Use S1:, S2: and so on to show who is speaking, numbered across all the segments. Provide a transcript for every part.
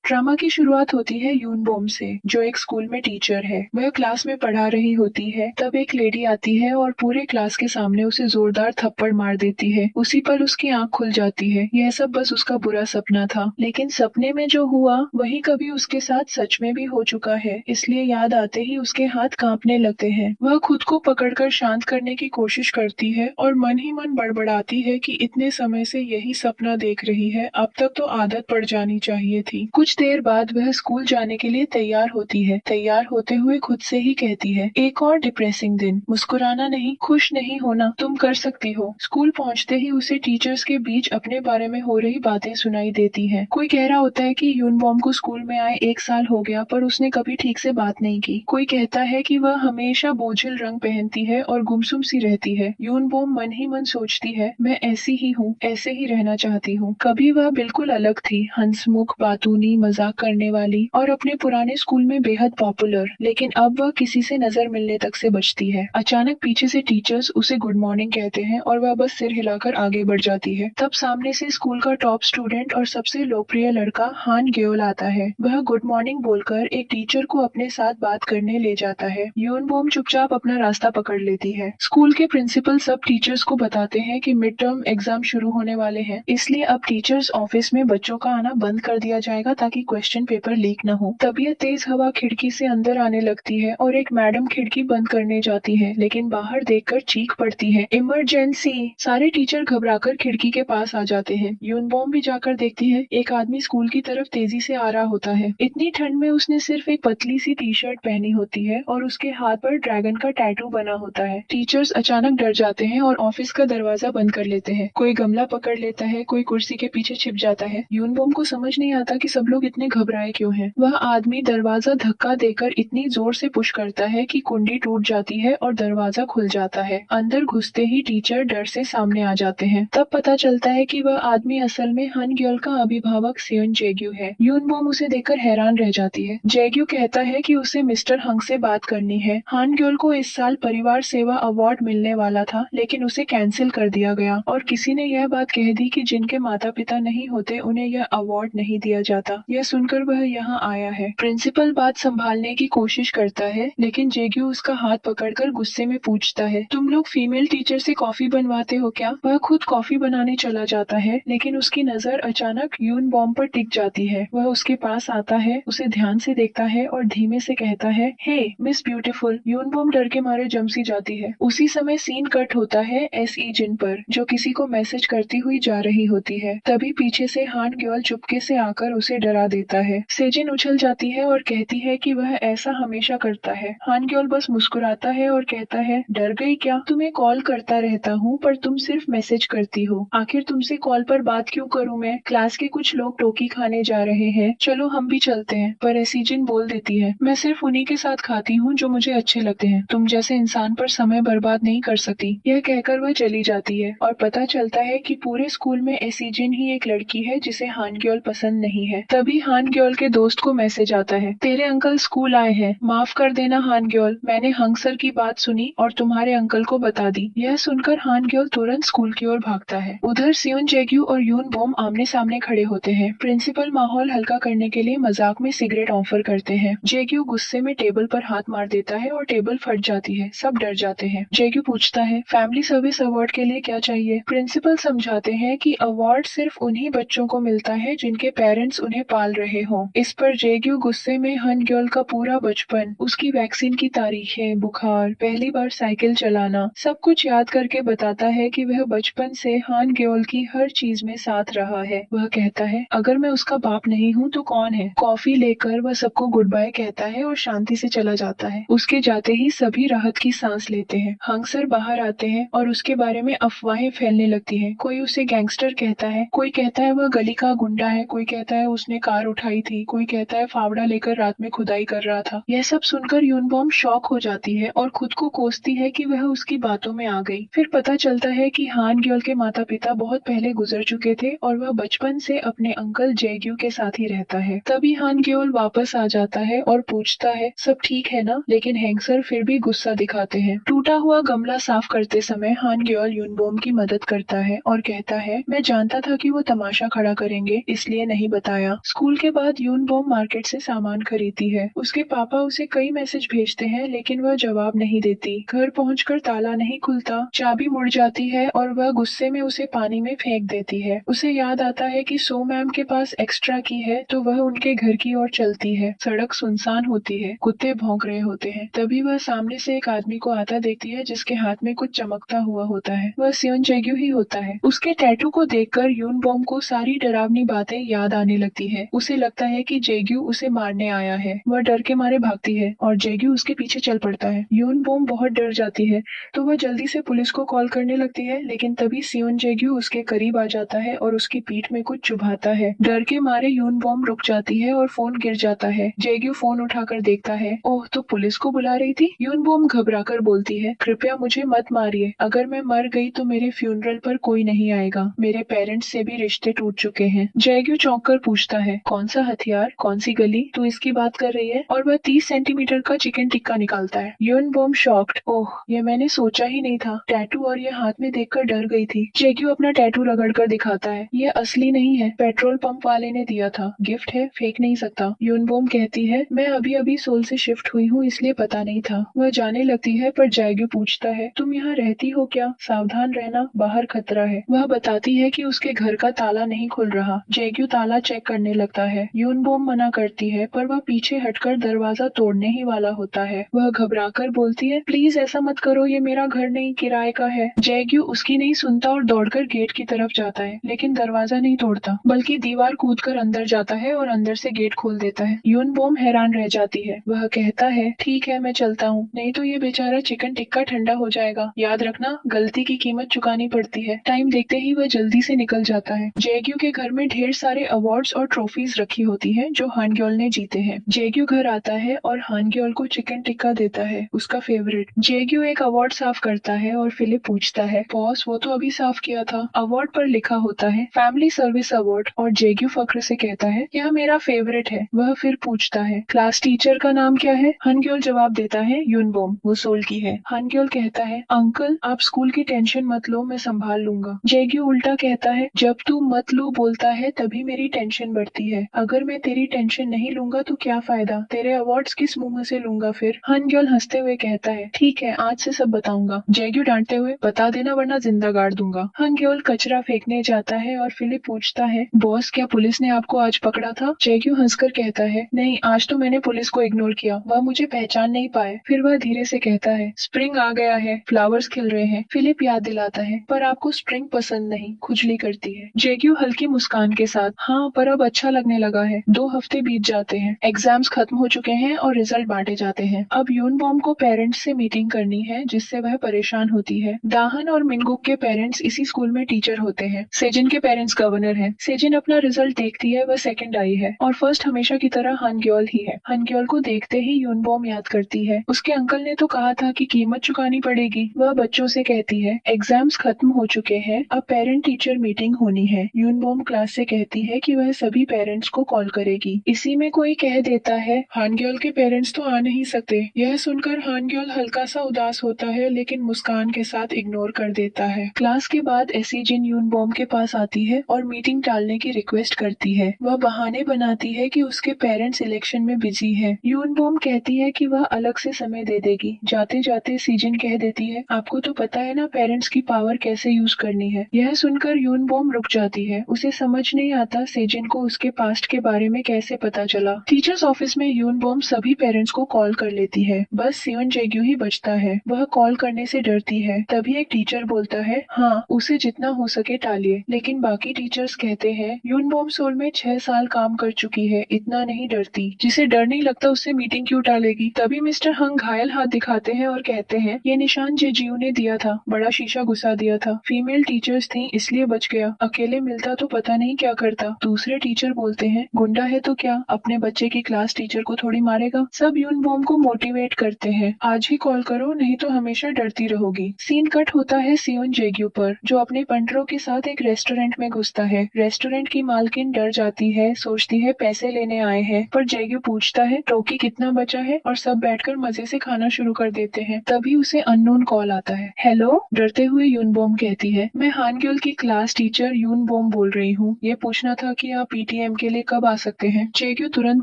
S1: Drama की शुरुआत होती है यूनबोम से, जो एक स्कूल में टीचर है। वह क्लास में पढ़ा रही होती है, तब एक लेडी आती है और पूरे क्लास के सामने उसे जोरदार थप्पड़ मार देती है। उसी पल उसकी आंख खुल जाती है। यह सब बस उसका बुरा सपना था, लेकिन सपने में जो हुआ वही कभी उसके साथ सच में भी हो चुका है। इसलिए याद आते ही उसके हाथ कांपने लगते हैं। वह खुद को पकड़कर शांत करने की कोशिश करती है और मन ही मन बड़बड़ाती है कि इतने समय से यही सपना देख रही है, अब तक तो आदत पड़ जानी चाहिए थी। कुछ देर बाद वह स्कूल जाने के लिए तैयार होती है। तैयार होते हुए खुद से ही कहती है, एक और डिप्रेसिंग दिन, मुस्कुराना नहीं, खुश नहीं होना, तुम कर सकती हो। स्कूल पहुंचते ही उसे टीचर्स के बीच अपने बारे में हो रही बातें सुनाई देती हैं। कोई कह रहा होता है कि यूनबॉम को स्कूल में आए 1 साल हो गया, पर उसने कभी ठीक से बात नहीं की। कोई कहता है कि वह हमेशा बोझिल रंग पहनती है और गुमसुम सी रहती है। यूनबॉम मन ही मन सोचती है, मैं ऐसी ही हूँ, ऐसे ही रहना चाहती हूँ। कभी वह बिल्कुल अलग थी, हंसमुख, बातूनी, मजाक करने वाली और अपने पुराने स्कूल में बेहद पॉपुलर। लेकिन अब वह किसी से नजर मिलने तक से बचती है। अचानक पीछे से टीचर्स उसे गुड मॉर्निंग कहते हैं और वह बस सिर हिलाकर आगे बढ़ जाती है। तब सामने से स्कूल का टॉप स्टूडेंट और सबसे लोकप्रिय लड़का हान ग्योल आता है। वह गुड मॉर्निंग बोलकर एक टीचर को अपने साथ बात करने ले जाता है। यूनबॉम चुपचाप अपना रास्ता पकड़ लेती है। स्कूल के प्रिंसिपल सब टीचर्स को बताते हैं कि मिड टर्म एग्जाम शुरू होने वाले हैं, इसलिए अब टीचर्स ऑफिस में बच्चों का आना बंद कर दिया जाएगा ताकि क्वेश्चन पेपर लीक न हो। तभी तेज हवा खिड़की से अंदर आने लगती है और एक मैडम खिड़की बंद करने जाती है, लेकिन बाहर देखकर चीख पड़ती है, इमरजेंसी। सारे टीचर घबराकर खिड़की के पास आ जाते हैं। यूनबॉम भी जाकर देखती है, एक आदमी स्कूल की तरफ तेजी से आ रहा होता है। इतनी ठंड में उसने सिर्फ एक पतली सी टी शर्ट पहनी होती है और उसके हाथ पर ड्रैगन का टैटू बना होता है। टीचर्स अचानक डर जाते हैं और ऑफिस का दरवाजा बंद कर लेते हैं। कोई गमला पकड़ लेता है, कोई कुर्सी के पीछे छिप जाता है। यूनबॉम को समझ नहीं आता कि सब लोग इतने घबराए क्यों हैं। वह आदमी दरवाजा धक्का देकर इतनी जोर से पुश करता है कि कुंडी टूट जाती है और दरवाजा खुल जाता है। अंदर घुसते ही टीचर डर से सामने आ जाते हैं। तब पता चलता है कि वह आदमी असल में हान ग्योल का अभिभावक सियोन जेग्यू है। यूनबॉम उसे देखकर हैरान रह जाती है। जेग्यू कहता है कि उसे मिस्टर हंग से बात करनी है। हान ग्योल को इस साल परिवार सेवा अवार्ड मिलने वाला था, लेकिन उसे कैंसिल कर दिया गया और किसी ने यह बात कह दी कि जिनके माता पिता नहीं होते उन्हें यह अवार्ड नहीं दिया जाता। यह सुनकर वह यहाँ आया है। प्रिंसिपल बात संभालने की कोशिश करता है, लेकिन जेग्यू उसका हाथ पकड़कर गुस्से में पूछता है, तुम लोग फीमेल टीचर से कॉफी बनवाते हो क्या? वह खुद कॉफी बनाने चला जाता है, लेकिन उसकी नजर अचानक यूनबॉम पर टिक जाती है। वह उसके पास आता है, उसे ध्यान से देखता है और धीमे से कहता है, हे मिस ब्यूटीफुल। यूनबॉम डर के मारे जम सी जाती है। उसी समय सीन कट होता है एस.ई. जिन पर, जो किसी को मैसेज करती हुई जा रही होती है। तभी पीछे से हान ग्योल चुपके से आकर उसे डरा देता है। सेजिन उछल जाती है और कहती है कि वह ऐसा हमेशा करता है। हान ग्योल बस मुस्कुराता है और कहता है, डर गई क्या? तुम्हें कॉल करता रहता हूँ, पर तुम सिर्फ मैसेज करती हो। आखिर तुमसे कॉल पर बात क्यों करूँ मैं? क्लास के कुछ लोग टोकी खाने जा रहे हैं, चलो हम भी चलते हैं। पर एसीजिन बोल देती है, मैं सिर्फ उन्हीं के साथ खाती हूँ जो मुझे अच्छे लगते हैं, तुम जैसे इंसान पर समय बर्बाद नहीं कर सकती। यह कहकर वह चली जाती है और पता चलता है कि पूरे स्कूल में एसीजिन ही एक लड़की है जिसे हान ग्योल पसंद नहीं है। तभी हान ग्योल के दोस्त को मैसेज आता है, तेरे अंकल स्कूल आए हैं, माफ कर देना हान ग्योल, मैंने हंग सर की बात सुनी और तुम्हारे अंकल को बता दी। यह सुनकर हान ग्योल तुरंत स्कूल की ओर भागता है। उधर सियोन जेग्यू और यूनबॉम आमने सामने खड़े होते हैं। प्रिंसिपल माहौल हल्का करने के लिए मजाक में सिगरेट ऑफर करते हैं। जेग्यू गुस्से में टेबल पर हाथ मार देता है और टेबल फट जाती है। सब डर जाते हैं। जेग्यू पूछता है, फैमिली सर्विस अवार्ड के लिए क्या चाहिए? प्रिंसिपल समझाते हैं कि अवार्ड सिर्फ उन्हीं बच्चों को मिलता है जिनके पेरेंट्स उन्हें पाल रहे हों। इस पर जेग्यू गुस्से में हान ग्योल का पूरा बचपन, उसकी वैक्सीन की तारीखें, बुखार, पहली बार साइकिल चलाना, सब कुछ याद करके बताता है कि वह बचपन से हान ग्योल की हर चीज में साथ रहा है। वह कहता है, अगर मैं उसका बाप नहीं हूँ तो कौन है? कॉफी लेकर वह सबको गुड बाय कहता है और शांति से चला जाता है। उसके जाते ही सभी राहत की सांस लेते हैं। हंग सर बाहर आते हैं और उसके बारे में अफवाहें फैलने लगती हैं। कोई उसे गैंगस्टर कहता है, कोई कहता है वह गली का गुंडा है, कोई कहता है उसने कार उठाई थी, कोई कहता है फावड़ा लेकर रात में खुदाई कर रहा था। यह सब सुनकर यूनबॉम शॉक हो जाती है और खुद को कोसती है कि वह उसकी बातों में आ गई। फिर पता चलता है कि हान ग्योल के माता पिता बहुत पहले गुजर चुके थे और वह बचपन से अपने अंकल जेग्यू के साथ ही रहता है। तभी हान ग्योल वापस आ जाता है और पूछता है, सब ठीक है ना? लेकिन हैंगसर फिर भी गुस्सा दिखाते हैं। टूटा हुआ गमला साफ करते समय हान ग्योल यूनबॉम की मदद करता है और कहता है, मैं जानता था कि वो तमाशा खड़ा करेंगे, इसलिए नहीं बताया। स्कूल के बाद यूनबॉम मार्केट से सामान खरीदती है। उसके पापा उसे कई मैसेज भेजते हैं लेकिन वह जवाब नहीं देती। घर पहुंचकर ताला नहीं खुलता, चाबी मुड़ जाती है और वह गुस्से में उसे पानी में फेंक देती है। उसे याद आता है कि सो मैम के पास एक्स्ट्रा की है तो वह उनके घर की ओर चलती है। सड़क सुनसान होती है, कुत्ते भौंक रहे होते हैं। तभी वह सामने से एक आदमी को आता देखती है जिसके हाथ में कुछ चमकता हुआ होता है। वह सियोन जेग्यू ही होता है। उसके टैटू को देखकर यूनबॉम को सारी डरावनी बातें याद आने लगती है। उसे लगता है कि जेग्यू उसे मारने आया है। वह डर के मारे भागती है और जेग्यू उसके पीछे चल पड़ता है। यूनबॉम बहुत डर जाती है तो वह जल्दी से पुलिस को कॉल करने लगती है, लेकिन तभी सियोन जेग्यू उसके करीब आ जाता है और उसकी पीठ में कुछ चुभाता है। डर के मारे यूनबॉम रुक जाती है और फोन गिर जाता है। जेग्यू फोन उठाकर देखता है, ओह तो पुलिस को बुला रही थी। यूनबॉम घबराकर बोलती है, कृपया मुझे मत मारिए, अगर मैं मर गई तो मेरे फ्यूनरल पर कोई नहीं आएगा। मेरे पेरेंट्स से भी रिश्ते टूट चुके हैं। जेग्यू चौंक कर पूछता है, कौन सा हथियार, कौन सी गली, तू इसकी बात कर रही है? और वह 30 सेंटीमीटर का चिकन टिक्का निकालता है। यूनबॉम शॉक्ड, ओह ये मैंने सोचा ही नहीं था। टैटू और ये हाथ में देखकर डर गई थी। जेग्यू अपना टैटू रगड़कर दिखाता है, ये असली नहीं है, पेट्रोल पंप वाले ने दिया था, गिफ्ट है, फेंक नहीं सकता। यूनबॉम कहती है, मैं अभी अभी सोल से शिफ्ट हुई हूँ इसलिए पता नहीं था। वह जाने लगती है पर जेग्यू पूछता है, तुम यहाँ रहती हो क्या? सावधान रहना, बाहर खतरा है। वह बताती है कि उसके घर का ताला नहीं खुल रहा। जेग्यू ताला चेक करने लगता है। यूनबॉम मना करती है पर वह पीछे हटकर दरवाजा तोड़ने ही वाला होता है। वह घबराकर बोलती है, प्लीज ऐसा मत करो, ये मेरा घर नहीं किराए का है। जेग्यू उसकी नहीं सुनता और दौड़कर गेट की तरफ जाता है, लेकिन दरवाजा नहीं तोड़ता बल्कि दीवार कूदकर अंदर जाता है और अंदर से गेट खोल देता है। यूनबॉम हैरान रह जाती है। वह कहता है, ठीक है मैं चलता हूँ, नहीं तो ये बेचारा चिकन टिक्का ठंडा हो जाएगा। याद रखना, गलती की कीमत चुकानी पड़ती है। टाइम देखते ही वह जल्दी से निकल जाता है। जेग्यू के घर में ढेर सारे अवार्ड्स और ट्रॉफीज रखी होती है जो हानग्योल ने जीते हैं। जेग्यू घर आता है और हानग्योल को चिकन टिक्का देता है, उसका फेवरेट। जेग्यू एक अवार्ड साफ करता है और फिलिप पूछता है, बॉस वो तो अभी साफ किया था। अवार्ड पर लिखा होता है फैमिली सर्विस अवार्ड और जेग्यू फक्र से कहता है, यह मेरा फेवरेट है। वह फिर पूछता है, क्लास टीचर का नाम क्या है? हानग्योल जवाब देता है, यूनबॉम, वो सोल की है। हानग्योल कहता है, अंकल आप स्कूल की टेंशन मत लो, मैं संभाल लूंगा। जेग्यू उल्टा कहता है, जब तू मत लो बोलता है तभी मेरी टेंशन बढ़ती है। अगर मैं तेरी टेंशन नहीं लूंगा तो क्या फायदा, तेरे अवार्ड्स किस मुंह से लूंगा फिर? हानग्योल हंसते हुए कहता है, ठीक है आज से सब बताऊंगा। जेग्यू डांटते हुए, बता देना वरना जिंदा गाड़ दूंगा। हानग्योल कचरा फेंकने जाता है और फिलिप पूछता है, बॉस क्या पुलिस ने आपको आज पकड़ा था? जेग्यू हंसकर कहता है, नहीं आज तो मैंने पुलिस को इग्नोर किया, वह मुझे पहचान नहीं पाए। फिर वह धीरे से कहता है, स्प्रिंग आ गया है, फ्लावर्स खिल रहे हैं। फिलिप याद दिलाता है, पर आपको स्प्रिंग पसंद नहीं, खुजली करती है। जेग्यू हल्की मुस्कान के साथ, हाँ पर अब अच्छा लगने लगा है। 2 हफ्ते बीत जाते हैं, एग्जाम्स खत्म हो चुके हैं और रिजल्ट बांटे जाते हैं। अब यूनबॉम को पेरेंट्स से मीटिंग करनी है जिससे वह परेशान होती है। दाहन और मिनगुक के पेरेंट्स इसी स्कूल में टीचर होते हैं। सेजिन के पेरेंट्स गवर्नर हैं। सेजिन अपना रिजल्ट देखती है, वह सेकंड आई है और फर्स्ट हमेशा की तरह हानग्योल ही है। हानग्योल को देखते ही यूनबॉम याद करती है, उसके अंकल ने तो कहा था कि कीमत चुकानी पड़ेगी। वह बच्चों से कहती है, एग्जाम्स खत्म हो चुके हैं, अब पेरेंट टीचर मीटिंग होनी है। यूनबॉम क्लास से कहती है कि वह सभी पेरेंट्स को कॉल करेगी। इसी में कोई कह देता है, हानग्योल के पेरेंट्स तो आ नहीं सकते। यह सुनकर हानग्योल हल्का सा उदास होता है लेकिन मुस्कान के साथ इग्नोर कर देता है। क्लास के बाद एसीजिन यूनबॉम के पास आती है और मीटिंग टालने की रिक्वेस्ट करती है। वह बहाने बनाती है कि उसके पेरेंट्स इलेक्शन में बिजी है। यूनबॉम कहती है कि वह अलग से समय दे देगी। जाते जाते सीजिन कह देती है, आपको तो पता है ना पेरेंट्स की पावर कैसे यूज करनी है। यह सुनकर यूनबॉम रुक जाती है। उसे समझ नहीं आता सेजिन को उसके पास्ट के बारे में कैसे पता चला। टीचर्स ऑफिस में यूनबॉम सभी पेरेंट्स को कॉल कर लेती है, बस सियोन जेग्यू ही बचता है। वह कॉल करने से डरती है। तभी एक टीचर बोलता है, हाँ उसे जितना हो सके टालिए। लेकिन बाकी टीचर्स कहते हैं, यूनबॉम सोल में 6 साल काम कर चुकी है, इतना नहीं डरती। जिसे डर नहीं लगता उससे मीटिंग क्यों टालेगी। तभी मिस्टर हंग घायल हाथ दिखाते हैं और कहते हैं, ये निशान जेजियो ने दिया था, बड़ा शीशा घुसा दिया था। फीमेल टीचर्स थी इसलिए बच गया, अकेले मिलता तो पता नहीं क्या करता। दूसरे टीचर बोलते हैं, गुंडा है तो क्या, अपने बच्चे की क्लास टीचर को थोड़ी मारेगा। सब यूनबॉम को मोटिवेट करते हैं, आज ही कॉल करो नहीं तो हमेशा डरती रहोगी। सीन कट होता है सियोन जेग्यू पर, जो अपने पंटरों के साथ एक रेस्टोरेंट में घुसता है। रेस्टोरेंट की मालकिन डर जाती है, सोचती है पैसे लेने आए हैं, पर जेग्यू पूछता है टोकी कितना बचा है और सब बैठकर मजे से खाना शुरू कर देते हैं। तभी उसे अननोन कॉल आता है। हेलो, डरते हुए यूनबॉम कहती है, मैं हानग्योल की क्लास टीचर यूनबॉम बोल रही हूँ। ये पूछना था कि आप पीटीए पीएम के लिए कब आ सकते हैं? जेग्यू तुरंत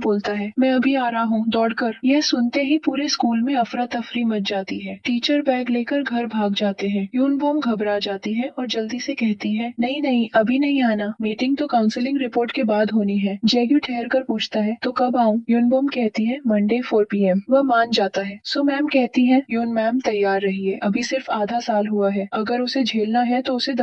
S1: बोलता है, मैं अभी आ रहा हूँ, दौड़कर। यह सुनते ही पूरे स्कूल में अफरा तफरी मच जाती है। टीचर बैग लेकर घर भाग जाते हैं। यूनबोम घबरा जाती है और जल्दी से कहती है, नहीं नहीं, अभी नहीं आना, मीटिंग तो काउंसलिंग रिपोर्ट के बाद होनी है। जेग्यू ठहर कर पूछता है, तो कब आऊँ? यूनबोम कहती है, मंडे 4 PM। वह मान जाता है। सो मैम कहती है, यून मैम तैयार रहिए, अभी सिर्फ आधा साल हुआ है, अगर उसे झेलना है तो उसे